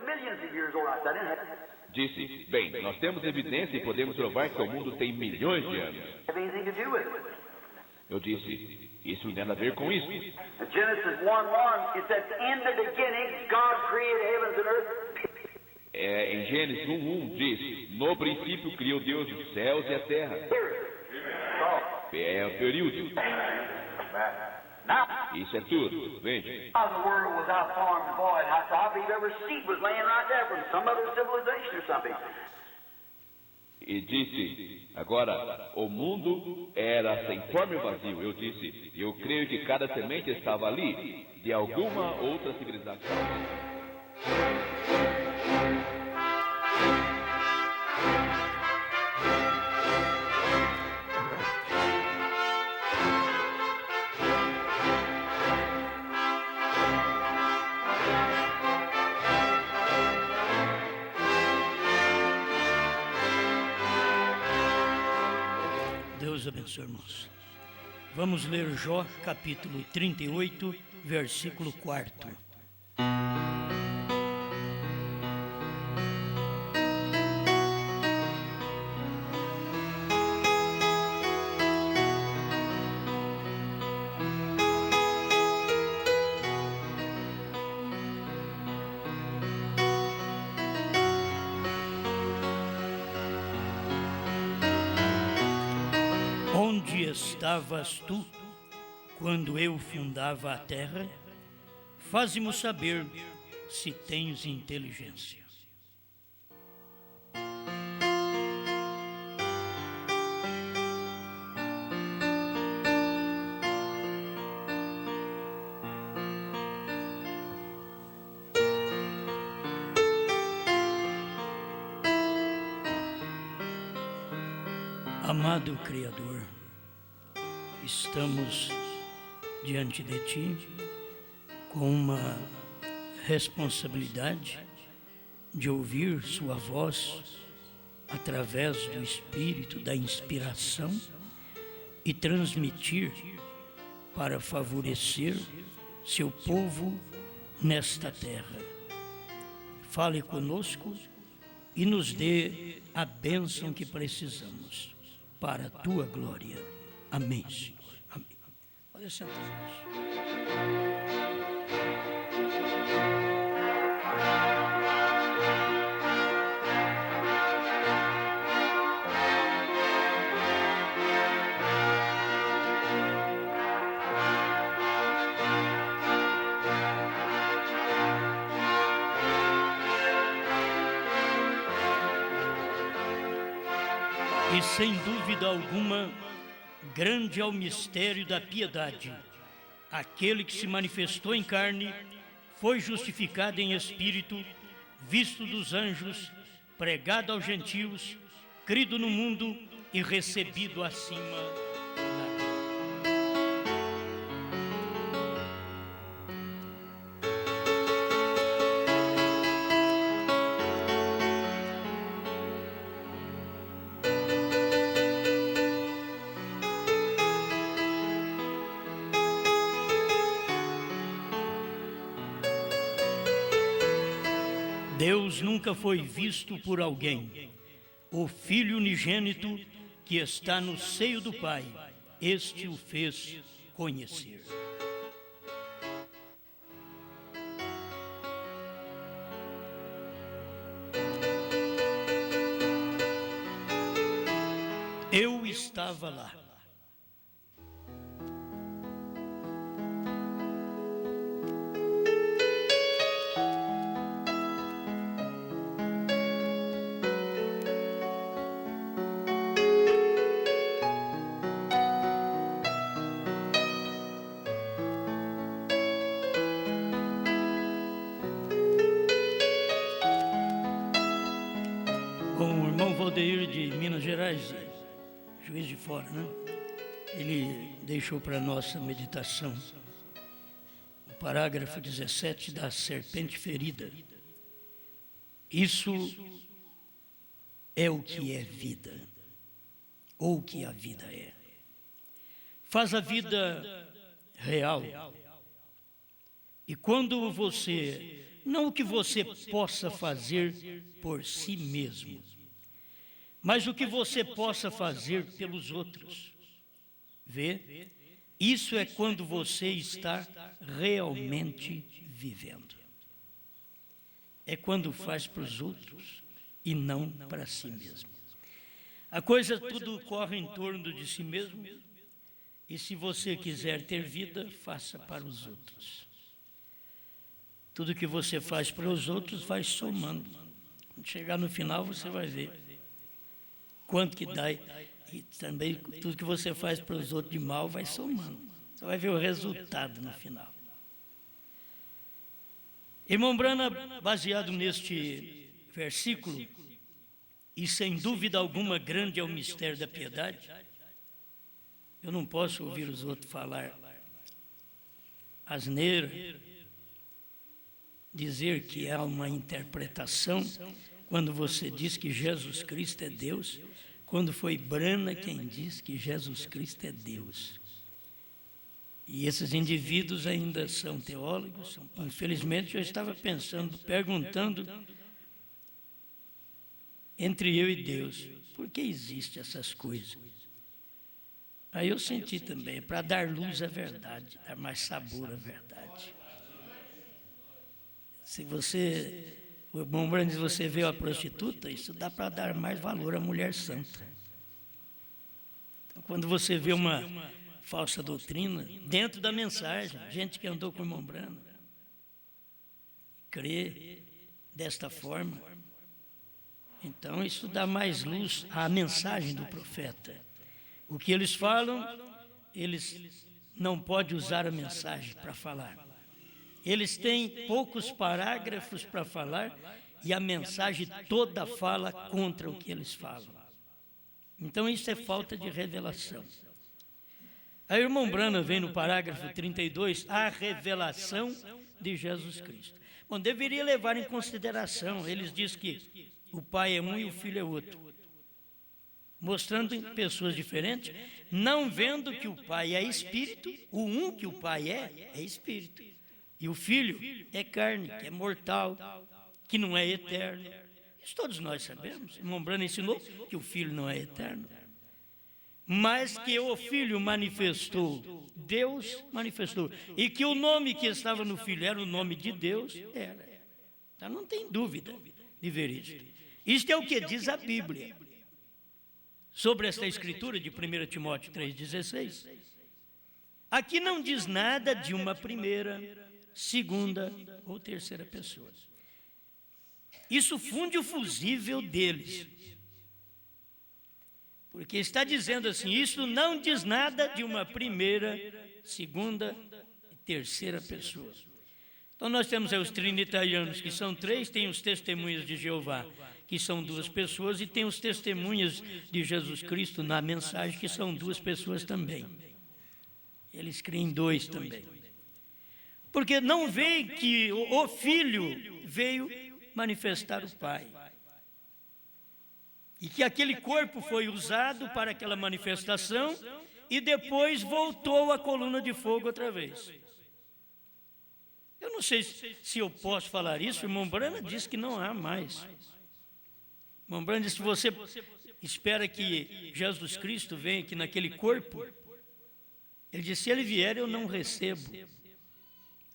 millions of years old. I said, didn't it? Disse, bem, nós temos evidência e podemos provar que o mundo tem milhões de anos. Have anything to do with it? Eu disse, isso não tem nada a ver com isso. Genesis 1:1, it says, in the beginning, God created heavens and earth. Em Gênesis 1:1 diz, no princípio criou Deus os céus e a terra. É o período. Isso é tudo, veja. How the world was out formed void. I believe every seed was laying right there from some other civilization or something. E disse, agora, o mundo era sem forma e vazio. Eu disse, eu creio que cada semente estava ali, de alguma outra civilização. Deus abençoe, irmãos. Vamos ler Jó, capítulo 38, versículo 4. Onde estavas tu, quando eu fundava a terra? Faze-mo saber se tens inteligência. Amado Criador, estamos diante de Ti com uma responsabilidade de ouvir Sua voz através do Espírito da inspiração e transmitir para favorecer Seu povo nesta terra. Fale conosco e nos dê a bênção que precisamos para a Tua glória. Amém, Senhor. Amém. Pode sentar-nos. E sem dúvida alguma, grande é o mistério da piedade. Aquele que se manifestou em carne, foi justificado em espírito, visto dos anjos, pregado aos gentios, crido no mundo e recebido acima na terra. Deus nunca foi visto por alguém. O Filho unigênito que está no seio do Pai, este o fez conhecer. Eu estava lá. Com o irmão Valdeir de Minas Gerais, Juiz de Fora, né? Ele deixou para nossa meditação o parágrafo 17 da serpente ferida. Isso é o que é vida, ou o que a vida é. Faz a vida real. E quando você não o que você possa fazer por si mesmo, mas o que você possa fazer pelos outros. Vê? Isso é quando você está realmente vivendo. É quando faz para os outros e não para si mesmo. A coisa tudo corre em torno de si mesmo, e se você quiser ter vida, faça para os outros. Tudo que você faz para os outros vai somando. Quando chegar no final, você vai ver quanto que dá, e também tudo que você faz para os outros de mal vai somando. Você vai ver o resultado no final. Irmão Branham, baseado neste versículo, e sem dúvida alguma grande é o mistério da piedade, eu não posso ouvir os outros falar asneira, dizer que há uma interpretação quando você diz que Jesus Cristo é Deus, quando foi Branham quem disse que Jesus Cristo é Deus. E esses indivíduos ainda são teólogos. Infelizmente, eu estava perguntando entre eu e Deus, por que existem essas coisas? Aí eu senti também, para dar luz à verdade, dar mais sabor à verdade. Se você, o irmão Branham diz, você vê a prostituta, isso dá para dar mais valor à mulher santa. Então, quando você vê uma falsa doutrina, dentro da mensagem, gente que andou com o irmão Branham, crê desta forma, então isso dá mais luz à mensagem do profeta. O que eles falam, eles não podem usar a mensagem para falar. Eles têm poucos parágrafos para falar e a mensagem toda fala contra o que eles falam. Então isso é falta de revelação. Aí o irmão Branham vem no parágrafo 32, a revelação de Jesus Cristo. Bom, deveria levar em consideração, eles dizem que o Pai é um e o Filho é outro, mostrando em pessoas diferentes, não vendo que o Pai é Espírito, o um que o Pai é Espírito, e o Filho é carne, que é mortal, que não é eterno. Isso todos nós sabemos. O irmão Branham ensinou que o Filho não é eterno, mas que o Filho manifestou, Deus manifestou, e que o nome que estava no Filho era o nome de Deus, era. Então não tem dúvida de ver isso. Isto é o que diz a Bíblia sobre esta escritura de 1 Timóteo 3,16. Aqui não diz nada de uma primeira, segunda ou terceira pessoa. Isso funde o fusível deles. Porque está dizendo assim, isso não diz nada de uma primeira, segunda e terceira pessoa. Então nós temos aí os trinitarianos, que são três, tem os testemunhas de Jeová, que são duas pessoas, e tem os testemunhas de Jesus Cristo na mensagem, que são duas pessoas também. Eles creem dois também. Porque não veem que o Filho veio manifestar o Pai. E que aquele corpo foi usado para aquela manifestação e depois voltou à coluna de fogo outra vez. Eu não sei se eu posso falar isso, o irmão Branham disse que não há mais. O irmão Branham disse que você espera que Jesus Cristo venha aqui naquele corpo. Ele disse, se ele vier eu não recebo.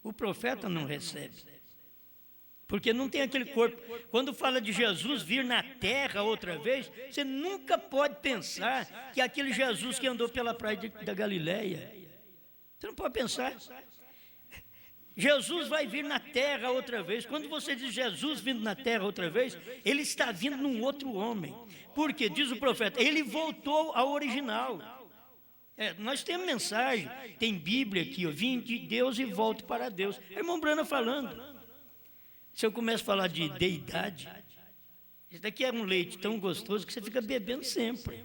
O profeta não recebe. Porque não tem aquele corpo. Quando fala de Jesus vir na terra outra vez, você nunca pode pensar que aquele Jesus que andou pela praia da Galileia. Você não pode pensar. Jesus vai vir na terra outra vez. Quando você diz Jesus vindo na terra outra vez, ele está vindo num outro homem. Porque, diz o profeta, ele voltou ao original. Nós temos mensagem, tem Bíblia aqui, eu vim de Deus e volto para Deus. É o irmão Branham falando. Se eu começo a falar de deidade, isso daqui é um leite tão gostoso que você fica bebendo sempre.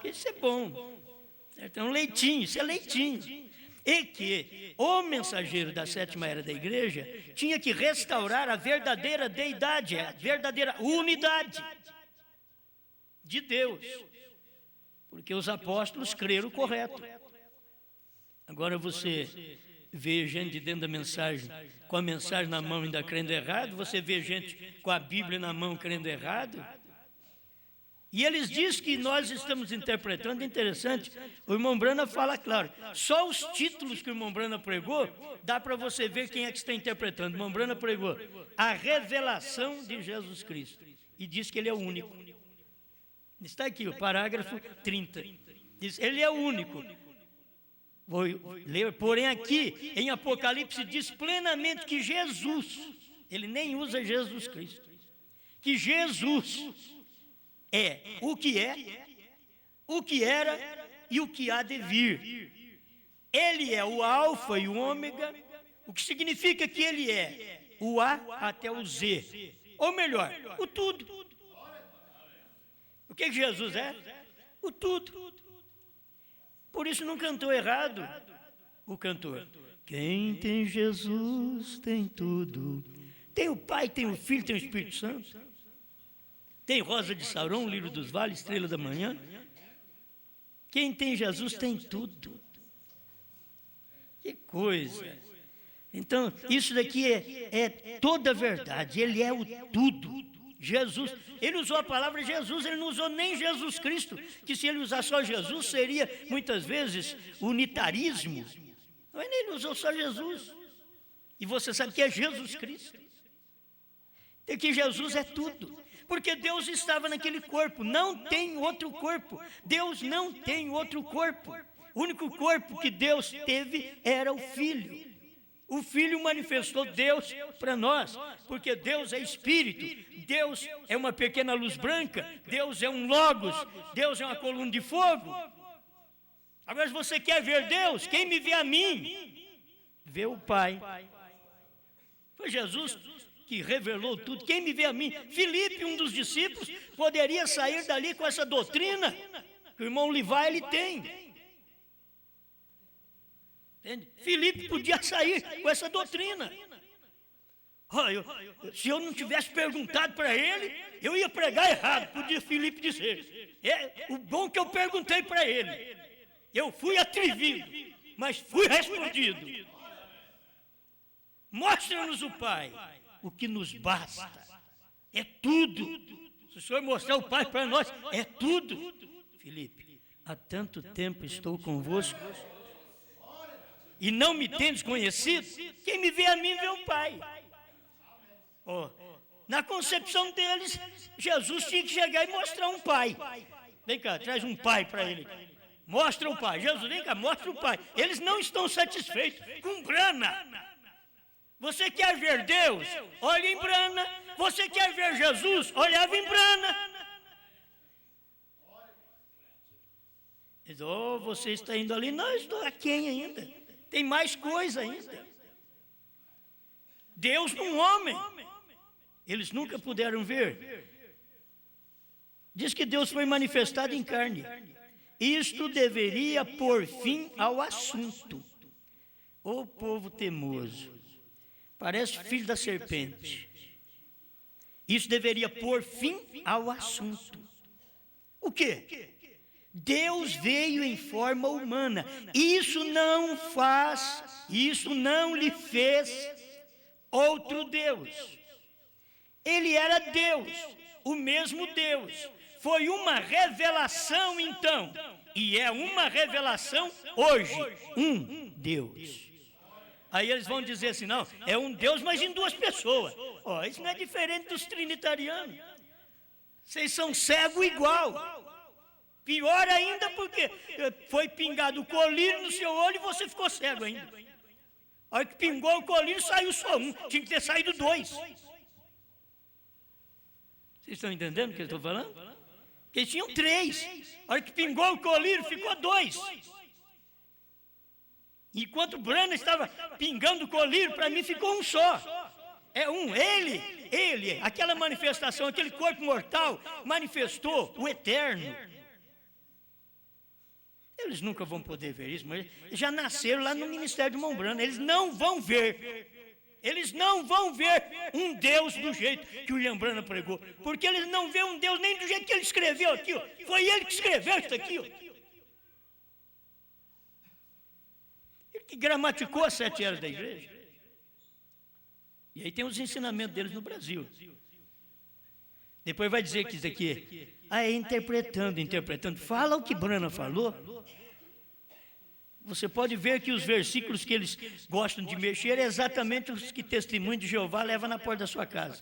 Isso é bom. É um leitinho, isso é leitinho. E que o mensageiro da sétima era da igreja tinha que restaurar a verdadeira deidade, a verdadeira unidade de Deus. Porque os apóstolos creram correto. Agora você vê gente de dentro da mensagem, com a mensagem na mão ainda crendo errado, você vê gente com a Bíblia na mão crendo errado. E eles dizem que nós estamos interpretando, interessante, o irmão Brana fala claro, só os títulos que o irmão Brana pregou, dá para você ver quem é que está interpretando. O irmão Brana pregou a revelação de Jesus Cristo, e diz que ele é o único. Está aqui o parágrafo 30, diz, ele é o único. Vou ler, porém aqui, em Apocalipse, diz plenamente que Jesus, ele nem usa Jesus Cristo, que Jesus é, o que era e o que há de vir. Ele é o alfa e o ômega, o que significa que ele é o A até o Z, ou melhor, o tudo. O que Jesus é? O tudo. Por isso não cantou errado o cantor. Quem tem Jesus tem tudo. Tem o Pai, tem o Filho, tem o Espírito Santo. Tem Rosa de Saron, Lírio dos Vales, Estrela da Manhã. Quem tem Jesus tem tudo. Que coisa. Então, isso daqui é toda a verdade. Ele é o tudo. Jesus, ele usou a palavra Jesus, ele não usou nem Jesus Cristo, que se ele usar só Jesus, seria, muitas vezes, unitarismo. Mas ele usou só Jesus. E você sabe que é Jesus Cristo. E que Jesus é tudo. Porque Deus estava naquele corpo, não tem outro corpo. Deus não tem outro corpo. O único corpo que Deus teve era o Filho. O Filho manifestou Deus para nós, porque Deus é Espírito, Deus é uma pequena luz branca, Deus é um Logos, Deus é uma coluna de fogo. Agora, se você quer ver Deus, quem me vê a mim, vê o Pai. Foi Jesus que revelou tudo. Quem me vê a mim? Filipe, um dos discípulos, poderia sair dali com essa doutrina que o irmão Levi ele tem. Entende? Filipe podia sair com essa doutrina. Se eu não tivesse perguntado para ele, eu ia pregar errado, podia Filipe dizer. O bom que eu perguntei para ele. Eu fui atrevido, mas fui respondido. Mostra-nos o Pai. O que nos basta é tudo. Se o Senhor mostrar o Pai para nós, é tudo. Filipe, há tanto tempo estou convosco e não me tendes conhecido. Quem me vê a mim vê o Pai. Na concepção deles, Jesus tinha que chegar e mostrar um Pai. Vem cá, traz um Pai para ele. Mostra o Pai. Jesus, vem cá, mostra o Pai. Eles não estão satisfeitos com Brana. Você quer ver Deus? Olha em Brana. Você quer ver Jesus? Olhava em Brana. Diz, você está indo ali? Não, eu estou aquém ainda. Tem mais coisa ainda. Deus num homem. Eles nunca puderam ver. Diz que Deus foi manifestado em carne. Isto deveria pôr fim ao assunto. Ô povo teimoso. Parece filho da serpente. Isso deveria pôr fim ao assunto. O quê? Deus veio em forma humana. Isso não lhe fez outro Deus. Ele era Deus, o mesmo Deus. Foi uma revelação então, e é uma revelação hoje, um Deus. Aí eles vão dizer assim, não, é um Deus, mas em duas pessoas. Isso não é diferente dos trinitarianos. Vocês são cegos igual. Pior ainda porque foi pingado o colírio no seu olho e você ficou cego ainda. A hora que pingou o colírio, saiu só um. Tinha que ter saído dois. Vocês estão entendendo o que eu estou falando? Porque tinham três. A hora que pingou o colírio, ficou dois. Enquanto Brana estava pingando o colírio, para mim ficou um só. É um. Ele, aquela manifestação, aquele corpo mortal, manifestou o eterno. Eles nunca vão poder ver isso, mas já nasceram lá no ministério de irmão Brana. Eles não vão ver. Eles não vão ver um Deus do jeito que o William Brana pregou. Porque eles não vêem um Deus nem do jeito que ele escreveu aqui. Foi ele que escreveu isso aqui. Ele que gramaticou as 7 eras da igreja. E aí tem os ensinamentos deles no Brasil. Depois vai dizer que isso aqui é interpretando. Fala o que Brana falou. Você pode ver que os versículos que eles gostam de mexer é exatamente os que Testemunho de Jeová leva na porta da sua casa.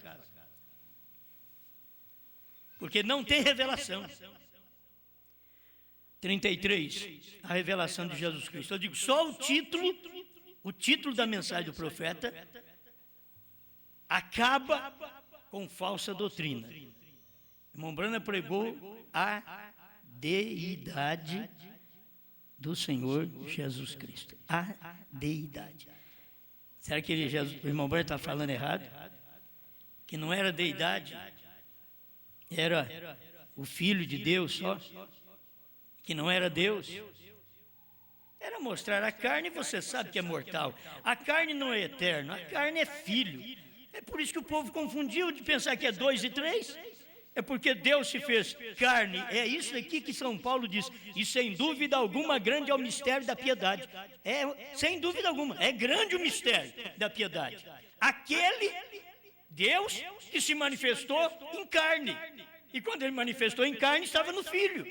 Porque não tem revelação. 33, a revelação de Jesus Cristo. Eu digo, só o título da mensagem do profeta acaba com falsa doutrina. Irmão Brana pregou a deidade do Senhor Jesus Cristo. A deidade. Será que o irmão Brana está falando errado? Que não era deidade, era o Filho de Deus só, que não era Deus. Era mostrar a carne, você sabe que é mortal. A carne não é eterna, a carne é filho. É por isso que o povo confundiu de pensar que é 2 e 3. É porque Deus se fez carne. É isso aqui que São Paulo diz. E sem dúvida alguma, grande é o mistério da piedade. Sem dúvida alguma, é grande o mistério da piedade. Aquele Deus que se manifestou em carne. E quando ele manifestou em carne, estava no Filho.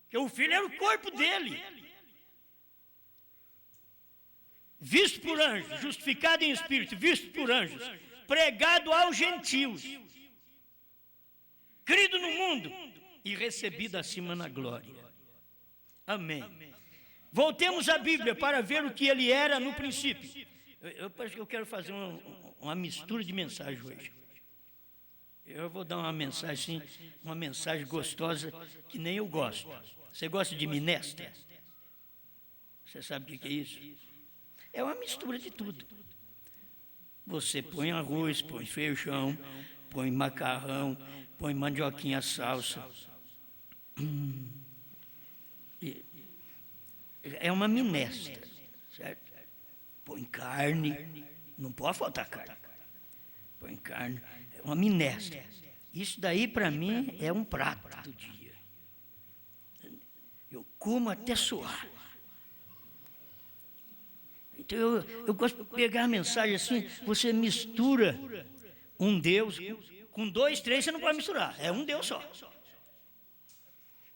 Porque o Filho era o corpo dele. Visto por anjos, justificado em espírito, visto por anjos, pregado aos gentios, crido no mundo e recebido acima na glória. Amém. Voltemos à Bíblia para ver o que ele era no princípio. Eu quero fazer uma mistura de mensagem hoje. Eu vou dar uma mensagem assim, uma mensagem gostosa que nem eu gosto. Você gosta de minestra? Você sabe o que é isso? É uma mistura de tudo. Você põe arroz, põe feijão, põe macarrão, põe mandioquinha salsa. É uma minestra, certo? Põe carne, não pode faltar carne. Põe carne, é uma minestra. Isso daí para mim é um prato do dia. Eu como até suar. Então eu gosto de pegar a mensagem assim, você mistura um Deus com 2, 3, você não pode misturar, é um Deus só.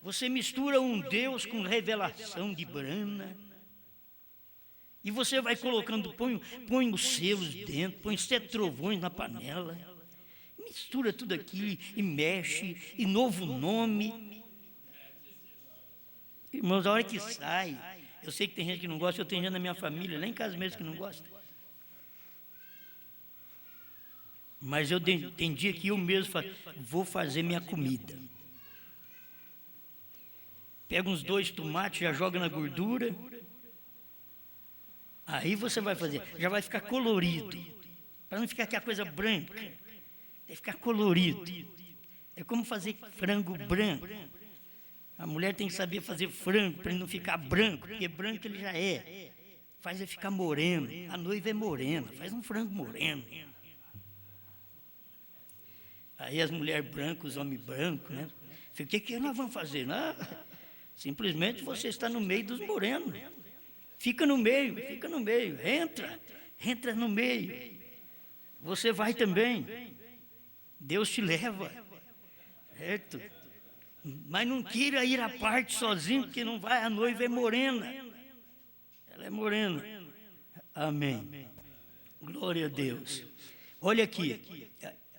Você mistura um Deus com revelação de Brana, e você vai colocando, põe os selos dentro, põe 7 trovões na panela, mistura tudo aquilo e mexe, e novo nome. Irmãos, a hora que sai, eu sei que tem gente que não gosta, eu tenho gente na minha família, lá em casa mesmo que não gosta. Mas tem dia que eu mesmo vou fazer minha comida. Pega uns 2 tomates, já joga na gordura. Aí você vai fazer, já vai ficar colorido. Para não ficar aquela coisa branca. Vai ficar colorido. É como fazer frango branco. A mulher tem que saber fazer frango para ele não ficar branco, porque branco ele já é. Faz ele ficar moreno. A noiva é morena, faz um frango moreno. Aí as mulheres brancas, os homens brancos, né? O que nós vamos fazer? Não, simplesmente você está no meio dos morenos. Fica no meio, entra no meio. Você vai também. Deus te leva. Certo? Mas não queira ir à parte sozinho, porque não vai, a noiva é morena. Ela é morena. Amém. Glória a Deus. Olha aqui.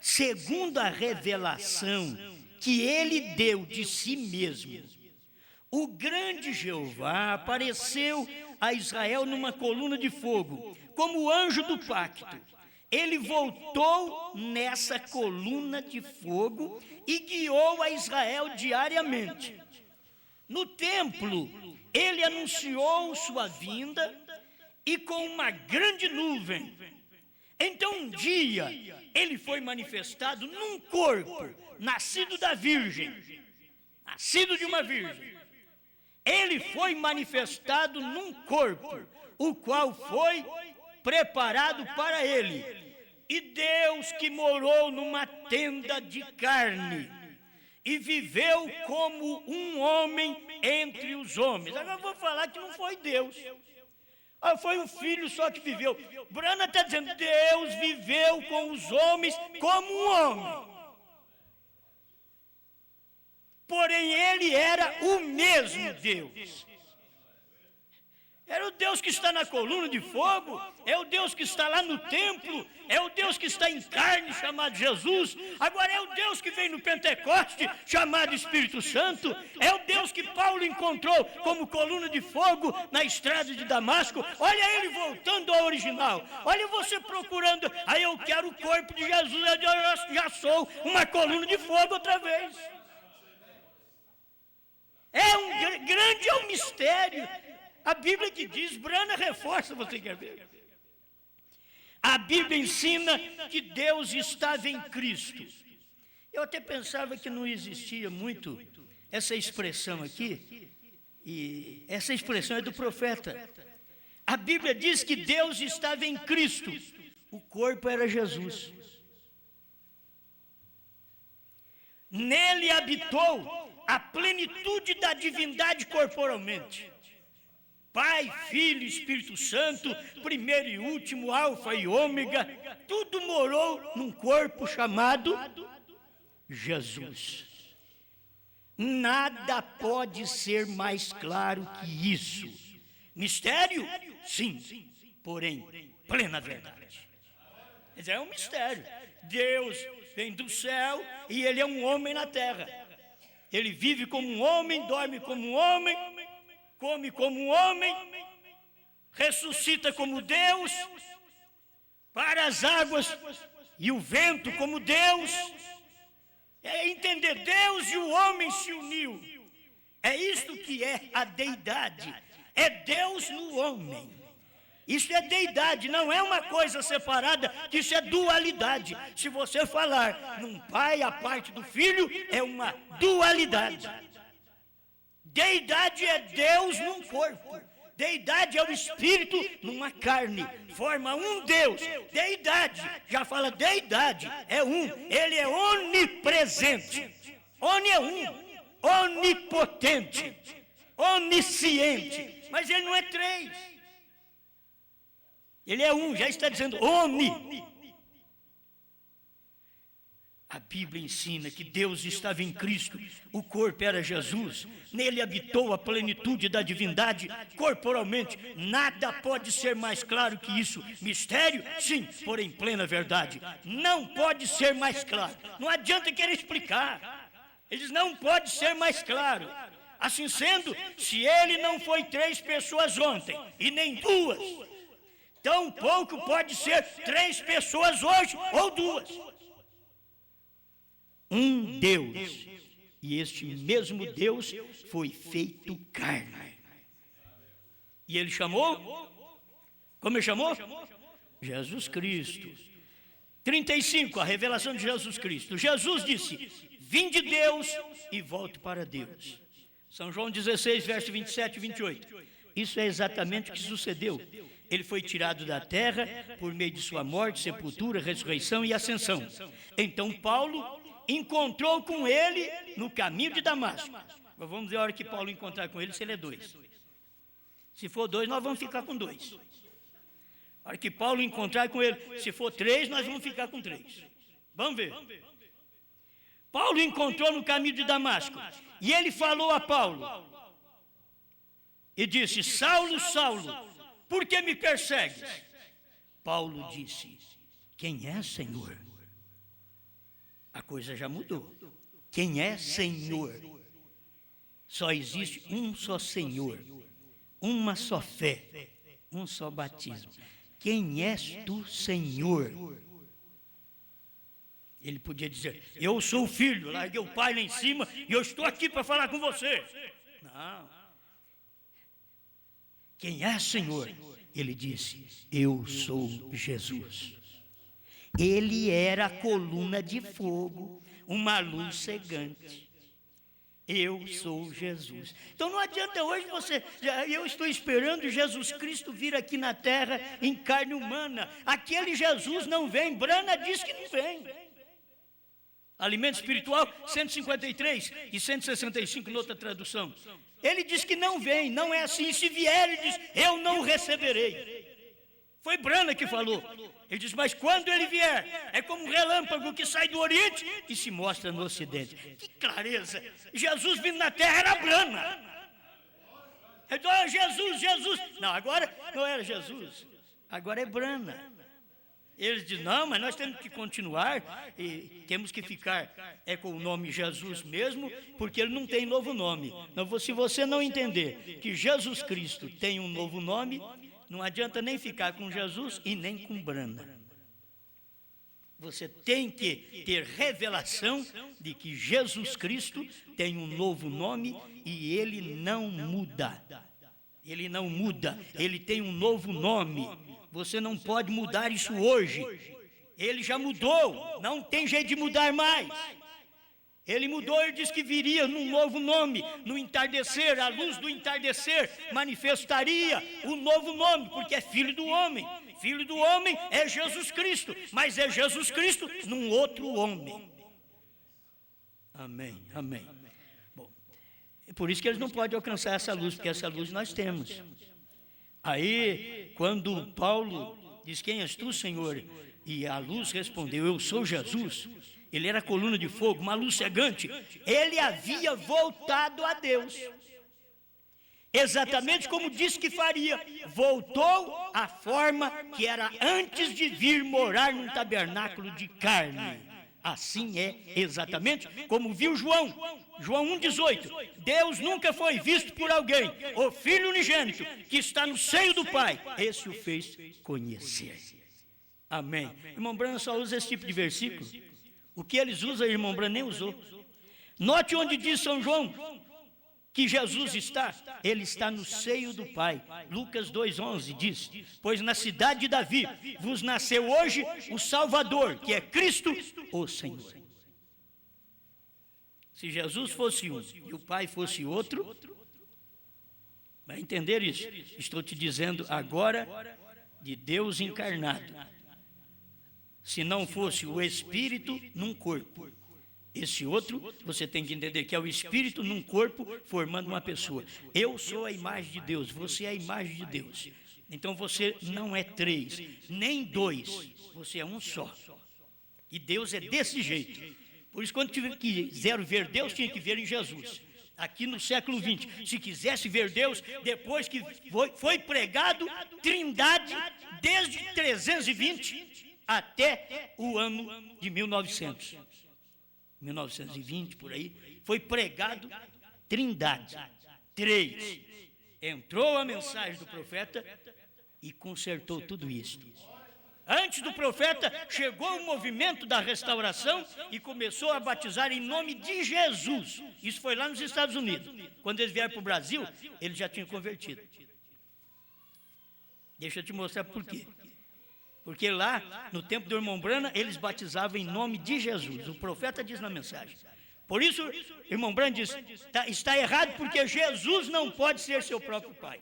Segundo a revelação que ele deu de si mesmo, o grande Jeová apareceu a Israel numa coluna de fogo, como anjo do pacto. Ele voltou nessa coluna de fogo e guiou a Israel diariamente. No templo, ele anunciou sua vinda e com uma grande nuvem. Então um dia, ele foi manifestado num corpo, nascido da virgem, nascido de uma virgem. Ele foi manifestado num corpo, o qual foi preparado para ele. E Deus que morou numa tenda de carne e viveu como um homem entre os homens. Agora eu vou falar que não foi Deus. Ah, foi um filho só que viveu. Branham está dizendo, Deus viveu com os homens como um homem. Porém, ele era o mesmo Deus. Era o Deus que está na coluna de fogo, é o Deus que está lá no templo, é o Deus que está em carne, chamado Jesus. Agora é o Deus que veio no Pentecoste, chamado Espírito Santo. É o Deus que Paulo encontrou como coluna de fogo na estrada de Damasco. Olha ele voltando ao original. Olha você procurando, aí eu quero o corpo de Jesus, eu já sou uma coluna de fogo outra vez. É um grande mistério. A Bíblia que diz, Branham reforça, você quer ver? A Bíblia ensina que Deus estava em Cristo. Eu até pensava que não existia muito essa expressão aqui, e essa expressão é do profeta. A Bíblia diz que Deus estava em Cristo, o corpo era Jesus. Nele habitou a plenitude da divindade corporalmente. Pai, Filho, Espírito Santo, primeiro e último, Alfa e Ômega, tudo morou num corpo chamado Jesus. Nada pode ser mais claro que isso. Mistério? Sim, porém, plena verdade. Quer dizer, é um mistério. Deus vem do céu e ele é um homem na terra. Ele vive como um homem, dorme como um homem, come como um homem, ressuscita como Deus, para as águas e o vento como Deus. É entender, Deus e o homem se uniu. É isto que é a deidade. É Deus no homem. Isso é deidade, não é uma coisa separada, isso é dualidade. Se você falar num pai a parte do filho, é uma dualidade. Deidade é Deus num corpo. Deidade é o Espírito numa carne. Forma um Deus. Deidade, já fala deidade, é um. Ele é onipresente. Oni é um. Onipotente. Onisciente. Mas ele não é três. Ele é um, já está dizendo oni. A Bíblia ensina que Deus estava em Cristo, o corpo era Jesus, nele habitou a plenitude da divindade corporalmente. Nada pode ser mais claro que isso. Mistério? Sim, porém plena verdade. Não pode ser mais claro. Não adianta querer explicar. Eles não pode ser mais claro. Assim sendo, se ele não foi 3 pessoas ontem e nem 2, tão pouco pode ser 3 pessoas hoje ou 2. Um Deus, e este mesmo Deus foi feito carne. E ele chamou, como ele chamou? Jesus Cristo. 35, a revelação de Jesus Cristo. Jesus disse, vim de Deus e volto para Deus. São João 16, verso 27 e 28. Isso é exatamente o que sucedeu. Ele foi tirado da terra por meio de sua morte, sepultura, ressurreição e ascensão. Então Paulo encontrou com ele no caminho de Damasco. Mas vamos ver a hora que Paulo encontrar com ele, se ele é 2. Se for 2, nós vamos ficar com 2. A hora que Paulo encontrar com ele, se for 3, nós vamos ficar com 3. Vamos ver. Paulo encontrou no caminho de Damasco. E ele falou a Paulo. E disse, Saulo, Saulo, por que me persegues? Paulo disse, quem é, Senhor? A coisa já mudou. Quem é Senhor? Só existe um só Senhor, uma só fé, um só batismo. Quem és tu, Senhor? Ele podia dizer, eu sou o filho, larguei o pai lá em cima e eu estou aqui para falar com você. Não. Quem é, Senhor? Ele disse, eu sou Jesus. Ele era a coluna de fogo, uma luz cegante. Eu sou Jesus. Então não adianta hoje você... Eu estou esperando Jesus Cristo vir aqui na terra em carne humana. Aquele Jesus não vem. Branham diz que não vem. Alimento espiritual, 153 e 165 noutra tradução. Ele diz que não vem, não é assim. Se vier, ele diz, eu não receberei. Foi Branham que falou. Ele diz, mas quando ele vier, é como um relâmpago que sai do Oriente e se mostra no Ocidente. Que clareza! Jesus vindo na terra era Branham. Ele diz, oh, Jesus, Jesus. Não, agora não era Jesus. Agora é Branham. Eles dizem, não, mas nós temos que continuar e temos que ficar com o nome Jesus mesmo, porque ele não tem novo nome. Não, se você não entender que Jesus Cristo tem um novo nome, não adianta nem ficar com Jesus e nem com Branham. Você tem que ter revelação de que Jesus Cristo tem um novo nome e ele não muda. Ele não muda, ele tem um novo nome. Você não pode mudar isso hoje. Ele já mudou, não tem jeito de mudar mais. Ele mudou, ele disse que viria num novo nome, no entardecer, a luz do entardecer manifestaria o novo nome, porque é Filho do Homem. Filho do Homem é Jesus Cristo, mas é Jesus Cristo num outro homem. Amém, amém. Bom, é por isso que eles não podem alcançar essa luz, porque essa luz nós temos. Aí, quando Paulo diz, quem és tu, Senhor? E a luz respondeu, eu sou Jesus. Ele era coluna de fogo, uma luz cegante. Ele havia voltado a Deus. Exatamente como disse que faria. Voltou à forma que era antes de vir morar num tabernáculo de carne. Assim é exatamente como viu João. João 1,18. Deus nunca foi visto por alguém. O Filho unigênito que está no seio do Pai, esse o fez conhecer. Amém. Irmão Branham só usa esse tipo de versículo. O que eles usam, irmão Branham nem usou. Note onde diz São João que Jesus está. Ele está no seio do Pai. Lucas 2,11 diz, pois na cidade de Davi vos nasceu hoje o Salvador, que é Cristo, o Senhor. Se Jesus fosse um e o Pai fosse outro, vai entender isso. Estou te dizendo agora de Deus encarnado. Se não fosse o Espírito num corpo. Esse outro, você tem que entender que é o Espírito num corpo formando uma pessoa. Eu sou a imagem de Deus, você é a imagem de Deus. Então você não é três, nem dois, você é um só. E Deus é desse jeito. Por isso, quando quiseram ver Deus, tinha que ver em Jesus. Aqui no século XX, se quisesse ver Deus, depois que foi pregado Trindade, desde 320 até o ano de 1900. 1920, por aí, foi pregado Trindade. 3. Entrou a mensagem do profeta e consertou tudo isso. Antes do profeta, chegou o movimento da restauração e começou a batizar em nome de Jesus. Isso foi lá nos Estados Unidos. Quando eles vieram para o Brasil, eles já tinham convertido. Deixa eu te mostrar por quê. Porque lá, no tempo do irmão Branham, eles batizavam em nome de Jesus. O profeta diz na mensagem. Por isso, irmão Branham diz, está errado porque Jesus não pode ser seu próprio pai.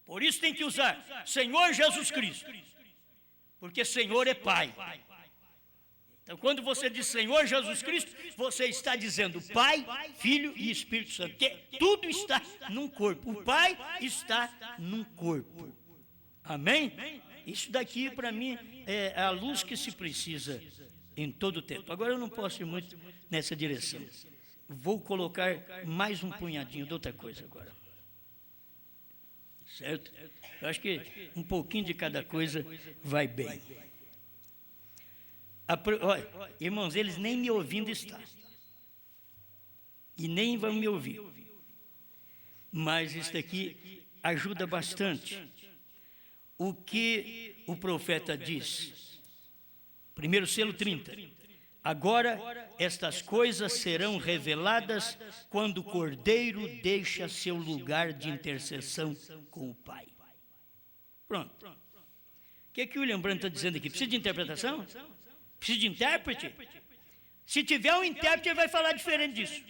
Por isso tem que usar Senhor Jesus Cristo. Porque Senhor é Pai. Então, quando você diz Senhor Jesus Cristo, você está dizendo Pai, Filho e Espírito Santo. Porque tudo está num corpo. O Pai está num corpo. Amém? Isso daqui, para mim, é a luz que se precisa em todo o tempo. Agora, eu não posso ir muito nessa direção. Vou colocar mais um punhadinho de outra coisa agora. Certo? Eu acho que um pouquinho de cada coisa vai bem. Olha, irmãos, eles nem me ouvindo estão. E nem vão me ouvir. Mas isso daqui ajuda bastante. O que o profeta diz? Primeiro selo 30. Agora estas coisas serão reveladas quando o Cordeiro deixa seu lugar de intercessão com o Pai. Pronto. O que o William Branham está dizendo aqui? Precisa de interpretação? Precisa de intérprete? Se tiver um intérprete, ele vai falar diferente disso.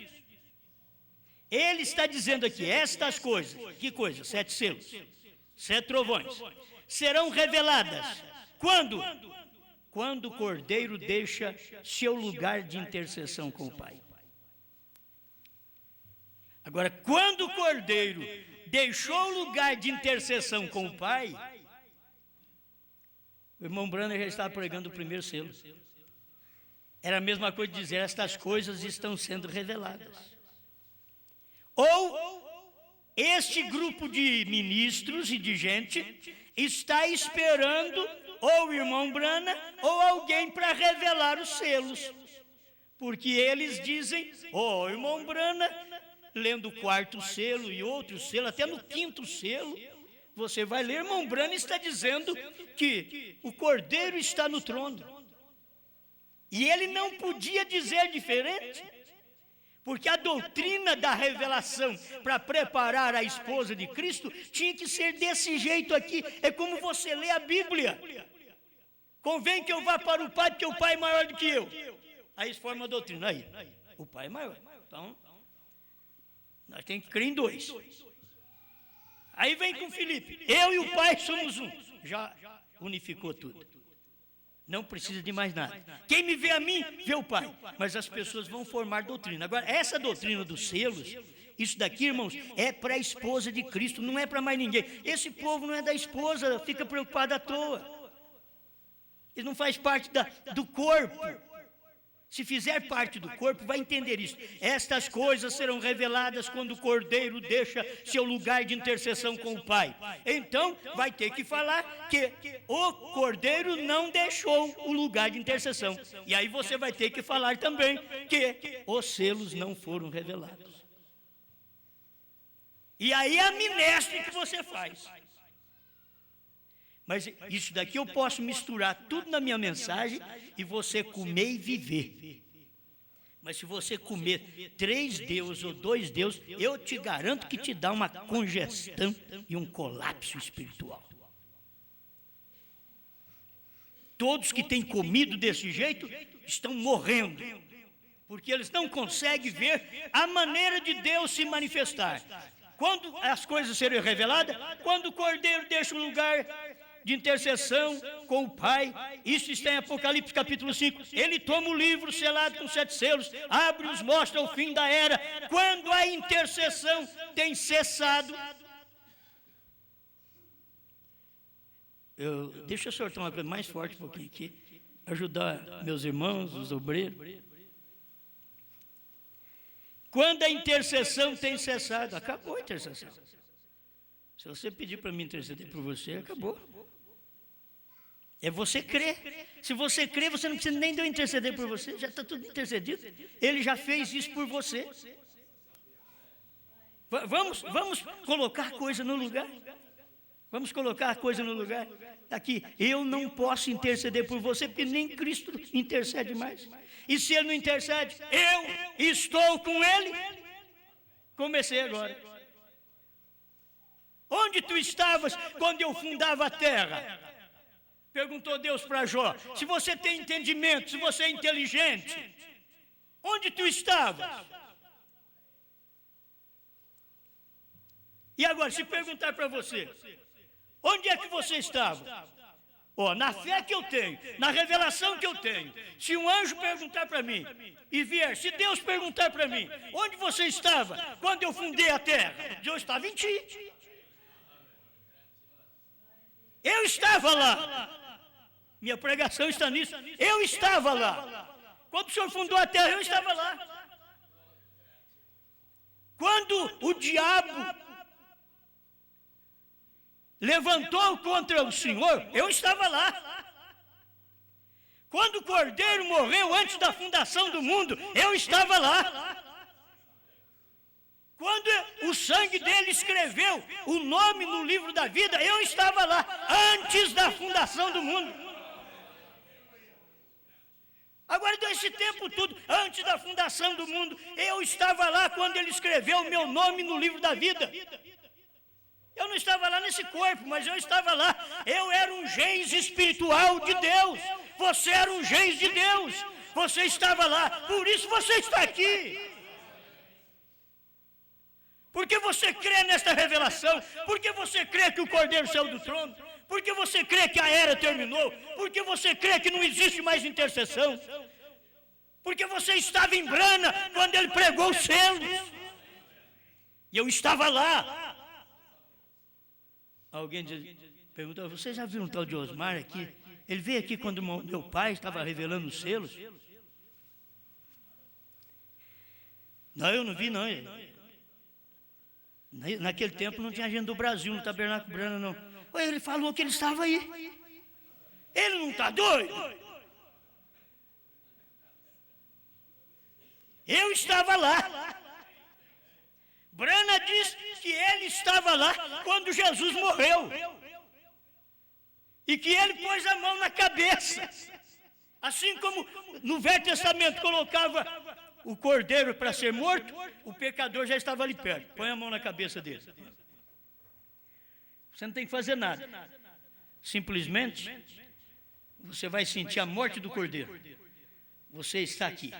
Ele está dizendo aqui, estas coisas. Que coisas? 7 selos. 7 trovões. Serão reveladas. Quando? quando o Cordeiro deixa seu lugar de intercessão com o Pai. Agora, quando o Cordeiro deixou o lugar de intercessão com o Pai, o irmão Branham já estava pregando o primeiro selo. Era a mesma coisa de dizer, estas coisas estão sendo reveladas. Ou este grupo de ministros e de gente está esperando ou o irmão Branham ou alguém para revelar os selos. Porque eles dizem, o irmão Branham, lendo o quarto selo e outro selo, até no quinto selo, você vai ler, irmão Branham está dizendo que o Cordeiro está no trono. E ele não podia dizer diferente, porque a doutrina da revelação para preparar a esposa de Cristo tinha que ser desse jeito aqui. É como você lê a Bíblia. Convém que eu vá para o Pai, porque o Pai é maior do que eu. Aí isso forma a doutrina. Aí, o Pai é maior. Então, nós temos que crer em dois. Aí vem com Filipe. Eu e o Pai somos um. Já unificou tudo. Não precisa de mais nada. Quem me vê a mim, vê o Pai. Mas as pessoas vão formar doutrina. Agora, essa doutrina dos selos, isso daqui, irmãos, é para a esposa de Cristo, não é para mais ninguém. Esse povo não é da esposa, fica preocupado à toa. Ele não faz parte do corpo. Se fizer parte do corpo, vai entender isso. Estas coisas serão reveladas quando o Cordeiro deixa seu lugar de intercessão com o Pai. Então, vai ter que falar que o Cordeiro não deixou o lugar de intercessão. E aí você vai ter que falar também que os selos não foram revelados. E aí é a amnésia que você faz. Mas isso daqui eu posso misturar tudo na minha mensagem e você comer e viver. Mas se você comer 3 deuses ou 2 deuses, eu te garanto que te dá uma congestão e um colapso espiritual. Todos que têm comido desse jeito estão morrendo, porque eles não conseguem ver a maneira de Deus se manifestar. Quando as coisas serem reveladas, quando o Cordeiro deixa o lugar de intercessão com o Pai, isso está em Apocalipse capítulo 5, ele toma o livro selado com 7 selos, abre-os, mostra o fim da era, quando a intercessão tem cessado. Deixa eu soltar uma coisa mais forte um pouquinho aqui, ajudar meus irmãos, os obreiros. Quando a intercessão tem cessado, acabou a intercessão. Se você pedir para mim interceder por você, acabou. É você crer. Se você crer, você não precisa nem de eu interceder por você, já está tudo intercedido. Ele já fez isso por você. Vamos colocar a coisa no lugar. Vamos colocar a coisa no lugar. Aqui, eu não posso interceder por você, porque nem Cristo intercede mais. E se Ele não intercede, eu estou com Ele. Comecei agora. Onde tu estavas quando eu fundava a terra? Perguntou Deus para Jó. Se você tem entendimento, se você é inteligente, onde tu estavas? E agora, se perguntar para você, onde é que você estava? Na fé que eu tenho, na revelação que eu tenho. Se um anjo perguntar para mim, e vier, se Deus perguntar para mim, onde você estava quando eu fundei a terra? Eu estava em ti. Eu estava lá. Minha pregação está nisso. Eu estava lá. Quando o Senhor fundou a terra, eu estava lá. Quando o diabo levantou contra o Senhor, eu estava lá. Quando o Cordeiro morreu antes da fundação do mundo, eu estava lá. Quando o sangue dele escreveu o nome no livro da vida, eu estava lá, antes da fundação do mundo. Agora, desse tempo tudo, antes da fundação do mundo, eu estava lá quando ele escreveu o meu nome no livro da vida. Eu não estava lá nesse corpo, mas eu estava lá. Eu era um gens espiritual de Deus. Você era um gens de Deus. Você estava lá, por isso você está aqui. Porque você crê nesta revelação, porque você crê que o Cordeiro saiu do trono, Porque você crê que a era terminou? Porque você crê que não existe mais intercessão? Porque você estava em Brana quando ele pregou os selos. E eu estava lá. Alguém perguntou, você já viu um tal de Osmar aqui? Ele veio aqui quando meu pai estava revelando os selos? Não, eu não vi não. Naquele tempo não tinha agenda do Brasil no Tabernáculo Brana não. Ele falou que ele estava aí. Ele não está doido? Eu estava lá. Brana diz que ele estava lá quando Jesus morreu. E que ele pôs a mão na cabeça. Assim como no Velho Testamento colocava o cordeiro para ser morto, o pecador já estava ali perto. Põe a mão na cabeça dele. Você não tem que fazer nada. Simplesmente, você vai sentir a morte do cordeiro. Você está aqui.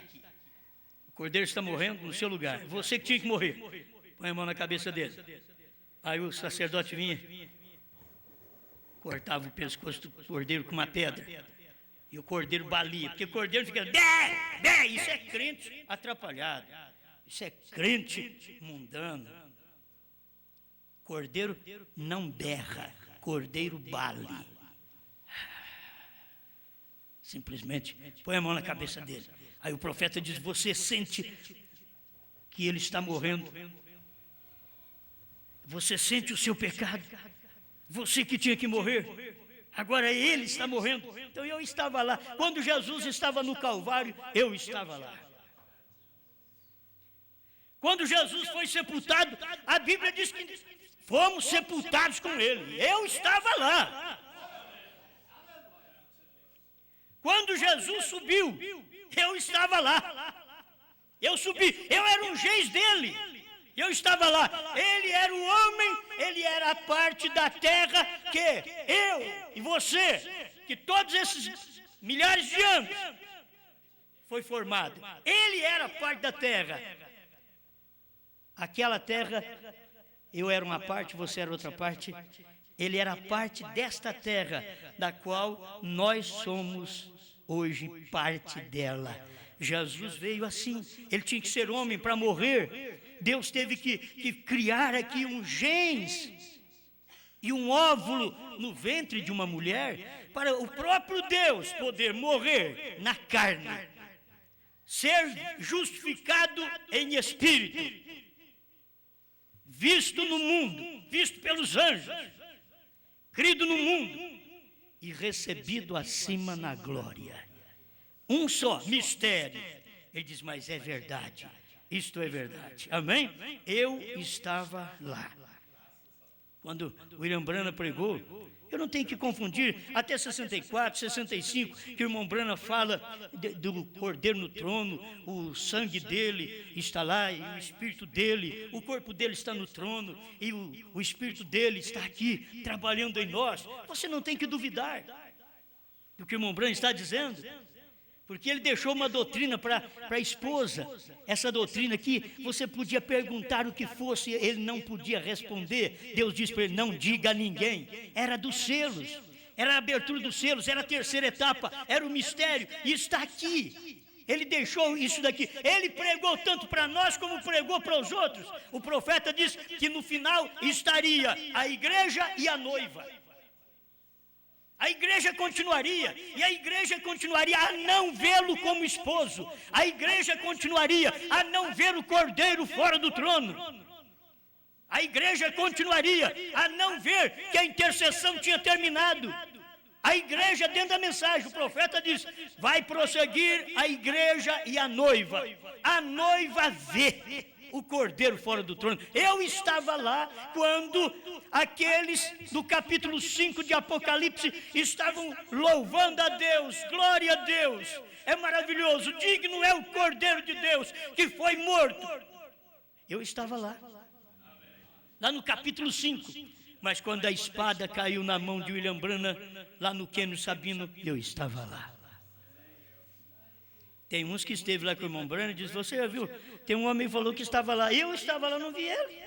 O cordeiro está morrendo no seu lugar. Você que tinha que morrer. Põe a mão na cabeça dele. Aí o sacerdote vinha, cortava o pescoço do cordeiro com uma pedra. E o cordeiro balia. Porque o cordeiro fica... Isso é crente atrapalhado. Isso é crente mundano. Cordeiro não berra, cordeiro bale. Simplesmente põe a mão na cabeça dele. Aí o profeta diz, você sente que ele está morrendo? Você sente o seu pecado? Você que tinha que morrer? Agora ele está morrendo. Então eu estava lá. Quando Jesus estava no Calvário, eu estava lá. Quando Jesus foi sepultado, a Bíblia diz que fomos sepultados com ele. Eu estava lá. Quando Jesus subiu, eu estava lá. Eu subi, eu era um geis dele. Eu estava lá. Ele era o homem, ele era a parte da terra que eu e você, que todos esses milhares de anos foi formado. Ele era parte da terra. Aquela terra, eu era uma parte, você era outra parte. Ele era parte desta terra, da qual nós somos hoje parte dela. Jesus veio assim, ele tinha que ser homem para morrer. Deus teve que criar aqui um genes e um óvulo no ventre de uma mulher, para o próprio Deus poder morrer na carne, ser justificado em espírito, visto no mundo, visto pelos anjos, crido no mundo e recebido acima na glória. Um só mistério. Ele diz, mas é verdade. Isto é verdade. Amém? Eu estava lá. Quando William Branham pregou, eu não tenho que confundir, até 64, 65, que o irmão Branham fala do cordeiro no trono, o sangue dele está lá, e o espírito dele, o corpo dele está no trono, e o espírito dele está aqui, trabalhando em nós. Você não tem que duvidar do que o irmão Branham está dizendo. Porque ele deixou uma doutrina para a esposa. Essa doutrina aqui, você podia perguntar o que fosse, ele não podia responder. Deus disse para ele, não diga a ninguém. Era dos selos, era a abertura dos selos, era a terceira etapa, era o mistério. E está aqui. Ele deixou isso daqui. Ele pregou tanto para nós como pregou para os outros. O profeta disse que no final estaria a igreja e a noiva. A igreja continuaria, e a igreja continuaria a não vê-lo como esposo. A igreja continuaria a não ver o cordeiro fora do trono. A igreja continuaria a não ver que a intercessão tinha terminado. A igreja, dentro da mensagem, o profeta diz, vai prosseguir a igreja e a noiva. A noiva vê o cordeiro fora do trono. Eu estava lá quando aqueles do capítulo 5 de Apocalipse estavam louvando a Deus, glória a Deus, é maravilhoso, digno é o cordeiro de Deus que foi morto. Eu estava lá no capítulo 5, mas quando a espada caiu na mão de William Branham, lá no Quênio Sabino, eu estava lá. Tem uns que esteve lá com o irmão Branham e diz, você já viu? Tem um homem que falou que estava lá. Eu estava lá, não vi ele.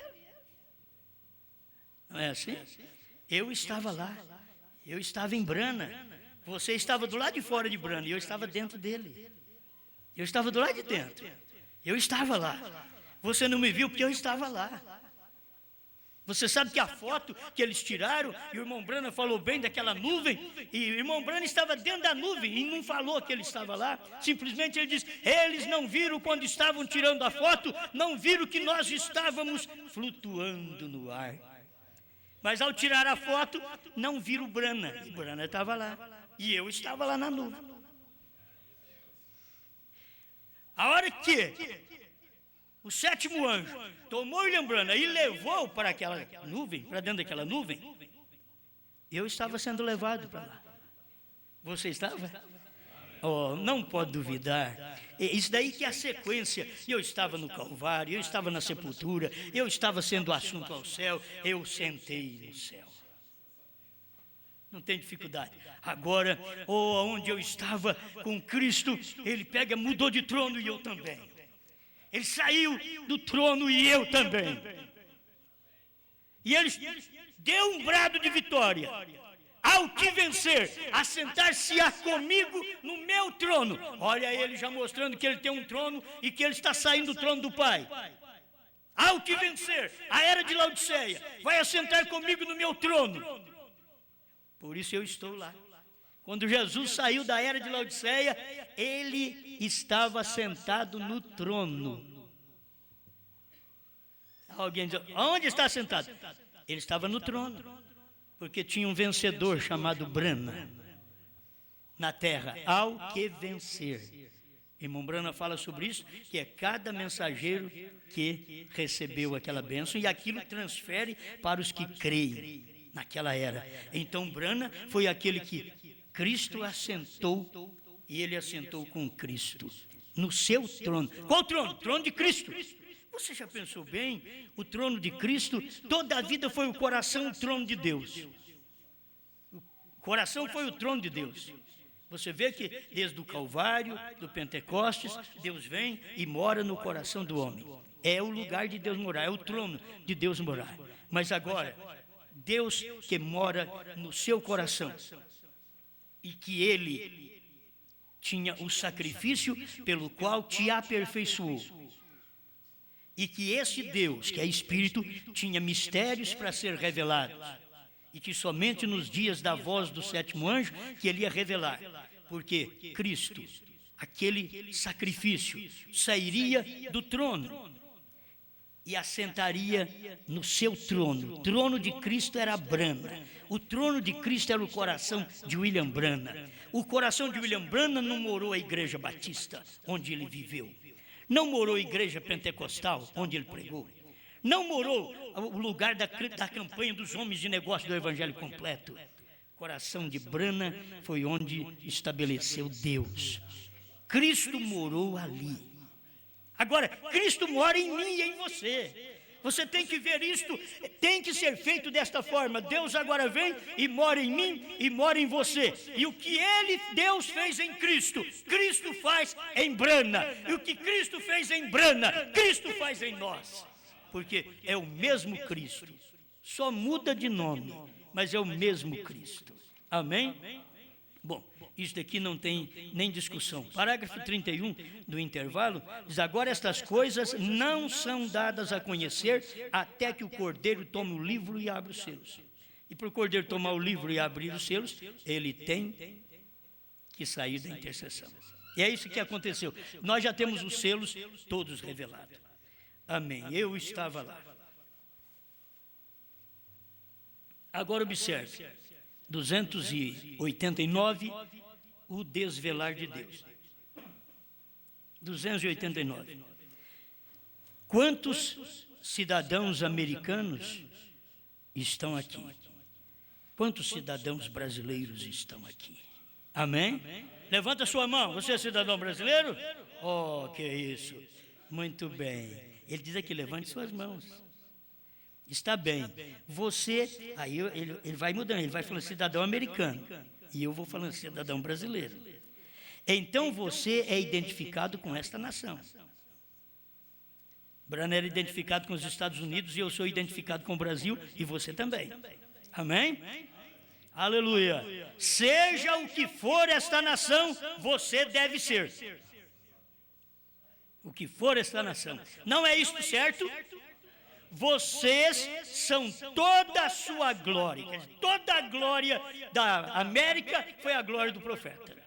Não é assim? Eu estava lá. Eu estava em Brana. Você estava do lado de fora de Brana e eu estava dentro dele. Eu estava do lado de dentro. Eu estava lá. Você não me viu porque eu estava lá. Você sabe que a foto que eles tiraram, e o irmão Brana falou bem daquela nuvem, e o irmão Brana estava dentro da nuvem e não falou que ele estava lá. Simplesmente ele disse: eles não viram quando estavam tirando a foto, não viram que nós estávamos flutuando no ar. Mas ao tirar a foto, não viram o Brana. E Brana estava lá. E eu estava lá na nuvem. A hora que o sétimo anjo tomou William Branham e levou para aquela nuvem, para dentro daquela nuvem, eu estava sendo levado para lá. Você estava? Oh, não pode duvidar. Isso daí que é a sequência. Eu estava no Calvário, eu estava na sepultura, eu estava sendo assunto ao céu, eu sentei no céu. Não tem dificuldade. Agora, onde eu estava com Cristo, ele pega, mudou de trono e eu também. Ele saiu do trono e eu também. E ele deu um brado de vitória. Ao te vencer, assentar-se-á comigo no meu trono. Olha ele já mostrando que ele tem um trono e que ele está saindo do trono do Pai. Ao te vencer, a era de Laodiceia, vai assentar comigo no meu trono. Por isso eu estou lá. Quando Jesus saiu da era de Laodiceia, ele estava sentado no trono. Alguém diz: onde está sentado? Ele estava no trono, porque tinha um vencedor chamado Brana na terra, ao que vencer. Irmão Brana fala sobre isso, que é cada mensageiro que recebeu aquela bênção e aquilo transfere para os que creem naquela era. Então Brana foi aquele que Cristo assentou e ele assentou com Cristo no seu trono. Qual trono? O trono de Cristo. Você já pensou bem? O trono de Cristo, toda a vida foi o coração, o trono de Deus. O coração foi o trono de Deus. Você vê que desde o Calvário, do Pentecostes, Deus vem e mora no coração do homem. É o lugar de Deus morar, é o trono de Deus morar. Mas agora, Deus que mora no seu coração e que Ele tinha o sacrifício pelo qual te aperfeiçoou. E que esse Deus, que é Espírito, tinha mistérios para ser revelados. E que somente nos dias da voz do sétimo anjo que ele ia revelar. Porque Cristo, aquele sacrifício, sairia do trono e assentaria no seu trono. O trono de Cristo era Brana. O trono de Cristo era o coração de William Branham. O coração de William Branham não morou a Igreja Batista, onde ele viveu. Não morou a Igreja Pentecostal, onde ele pregou. Não morou o lugar da campanha dos homens de negócio do Evangelho completo. O coração de Branham foi onde estabeleceu Deus. Cristo morou ali. Agora, Cristo mora em mim e em você. Você tem que ver isto, tem que ser feito desta forma. Deus agora vem e mora em mim e mora em você. E o que Deus fez em Cristo, Cristo faz em Branham. E o que Cristo fez em Branham, Cristo faz em nós. Porque é o mesmo Cristo. Só muda de nome, mas é o mesmo Cristo. Amém? Bom, isso daqui não tem nem discussão. Parágrafo 31 do intervalo diz: agora estas coisas não são dadas a conhecer até que o Cordeiro tome o livro e abra os selos. E para o Cordeiro tomar o livro e abrir os selos, ele tem que sair da intercessão. E é isso que aconteceu. Nós já temos os selos todos revelados. Amém. Eu estava lá. Agora observe. 289, o desvelar de Deus. 289. Quantos cidadãos americanos estão aqui? Quantos cidadãos brasileiros estão aqui? Amém? Levanta sua mão. Você é cidadão brasileiro? Oh, que isso. Muito bem. Ele diz aqui: levante suas mãos. Está bem. Você, aí ele vai mudando, ele vai falando cidadão americano. E eu vou falando cidadão brasileiro. Então você é identificado com esta nação. Branham era identificado com os Estados Unidos e eu sou identificado com o Brasil e você também. Amém? Aleluia. Seja o que for esta nação, você deve ser. O que for esta nação. Não é isto certo? Vocês são toda a sua glória. Toda a glória da América foi a glória do profeta.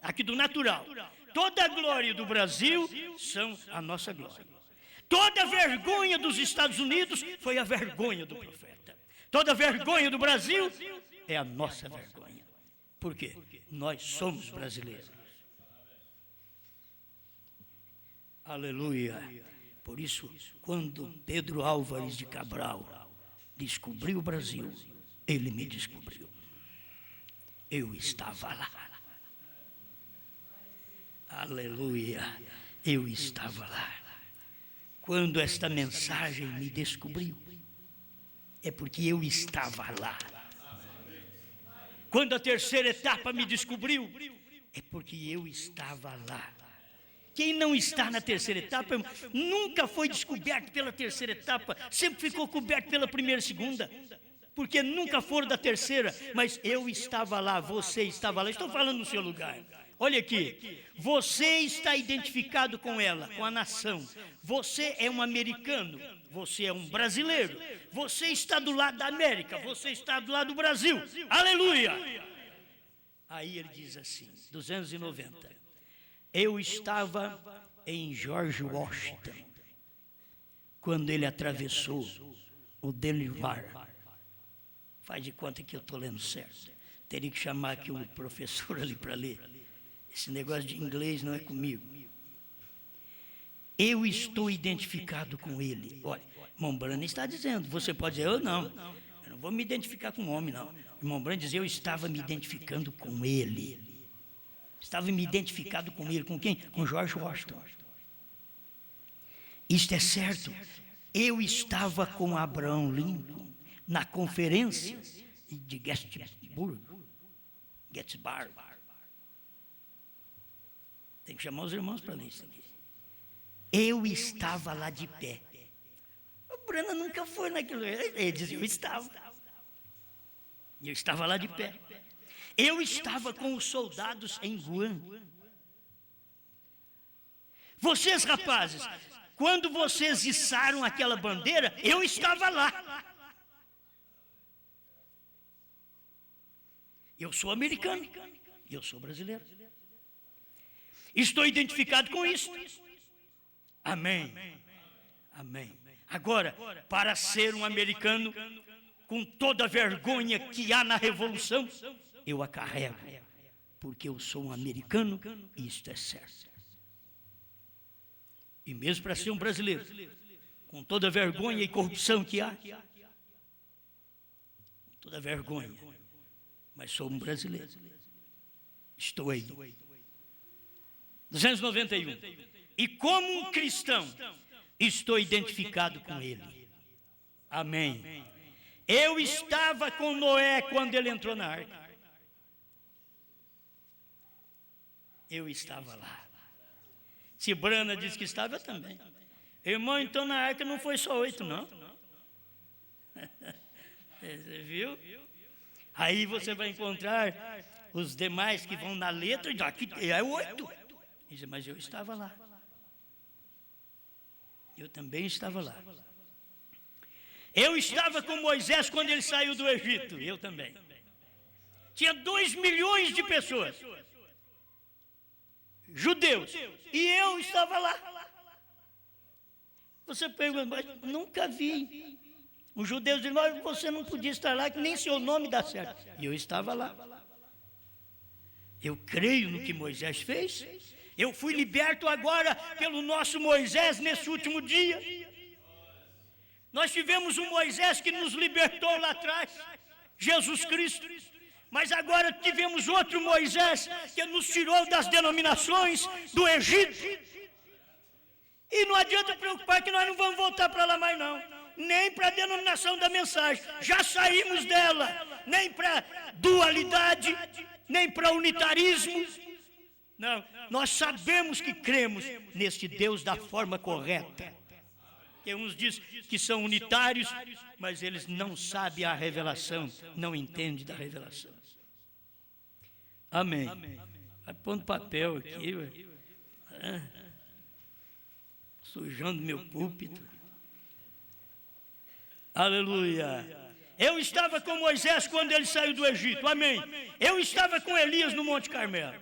Aqui do natural. Toda a glória do Brasil são a nossa glória. Toda a vergonha dos Estados Unidos foi a vergonha do profeta. Toda a vergonha do Brasil é a nossa vergonha. Por quê? Nós somos brasileiros. Aleluia. Por isso, quando Pedro Álvares de Cabral descobriu o Brasil, ele me descobriu. Eu estava lá. Aleluia. Eu estava lá. Quando esta mensagem me descobriu, é porque eu estava lá. Quando a terceira etapa me descobriu, é porque eu estava lá. Quem não está na terceira etapa nunca foi descoberto pela terceira etapa, sempre ficou coberto pela primeira e segunda, porque nunca foram da terceira. Mas eu estava lá, você estava lá, estou falando no seu lugar. Olha aqui, você está identificado com ela, com a nação. Você é um americano, você é um brasileiro, você está do lado da América, você está do lado do Brasil. Aleluia! Aí ele diz assim, 290. Eu estava em George Washington, quando ele atravessou o Delaware. Faz de conta que eu estou lendo certo. Teria que chamar aqui um professor ali para ler. Esse negócio de inglês não é comigo. Eu estou identificado com ele. Olha, irmão Branham está dizendo, você pode dizer, eu não vou me identificar com o homem, não. Irmão Branham diz, eu estava me identificando com ele. Estava me identificado com ele. Com quem? Com George Washington. Isto é certo. Eu estava com Abraham Lincoln na conferência de Gettysburg. Tem que chamar os irmãos para ler isso aqui. Eu estava lá de pé. O Branham nunca foi naquilo. Ele dizia, eu estava. E eu estava lá de pé. Eu estava com os soldados em Guam. Vocês, rapazes, quando vocês içaram aquela bandeira, eu estava lá. Eu sou americano, eu sou brasileiro. Estou identificado com isso. Amém. Amém. Agora, para ser um americano, com toda a vergonha que há na Revolução, eu a carrego, porque eu sou um americano e isto é certo. E mesmo para ser um brasileiro, com toda a vergonha e corrupção que há, toda a vergonha, mas sou um brasileiro. Estou aí. 291. E como um cristão, estou identificado com ele. Amém. Eu estava com Noé quando ele entrou na arca. Eu estava lá. Se Brana disse que estava, eu também. Irmão, então na arca não foi só 8, não. Você viu? Aí você vai encontrar os demais que vão na letra, e aqui é 8. Diz, mas eu estava lá. Eu também estava lá. Eu estava com Moisés quando ele saiu do Egito. Eu também. Tinha 2 milhões de pessoas. Judeus. E eu estava lá. Você pergunta, mas nunca vi. Os judeus dizem, mas você não podia estar lá, que nem seu nome dá certo. E eu estava lá. Eu creio no que Moisés fez. Eu fui liberto agora pelo nosso Moisés nesse último dia. Nós tivemos um Moisés que nos libertou lá atrás, Jesus Cristo. Mas agora tivemos outro Moisés que nos tirou das denominações do Egito. E não adianta preocupar que nós não vamos voltar para lá mais não. Nem para a denominação da mensagem. Já saímos dela. Nem para dualidade, nem para unitarismo. Não, nós sabemos que cremos neste Deus da forma correta. Porque uns dizem que são unitários, mas eles não sabem a revelação, não entendem da revelação. Amém. Vai pondo papel aqui, sujando meu púlpito. Aleluia. Eu estava com Moisés quando ele saiu do Egito, amém. Eu estava com Elias no Monte Carmelo.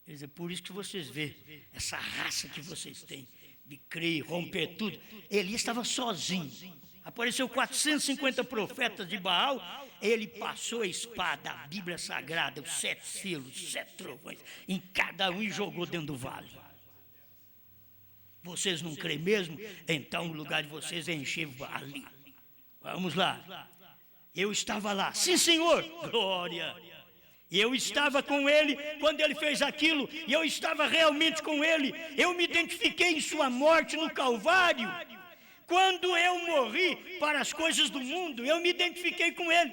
Quer dizer, por isso que vocês veem essa raça que vocês têm, de crer, romper tudo. Elias estava sozinho. Apareceu 450 profetas de Baal, ele passou a espada, a Bíblia Sagrada, os 7 selos, 7 trovões, em cada um e jogou dentro do vale. Vocês não creem mesmo? Então o lugar de vocês é encher o vale. Vamos lá. Eu estava lá. Sim, Senhor. Glória. Eu estava com ele quando ele fez aquilo. E eu estava realmente com ele. Eu me identifiquei em sua morte no Calvário. Quando eu morri para as coisas do mundo, eu me identifiquei com ele.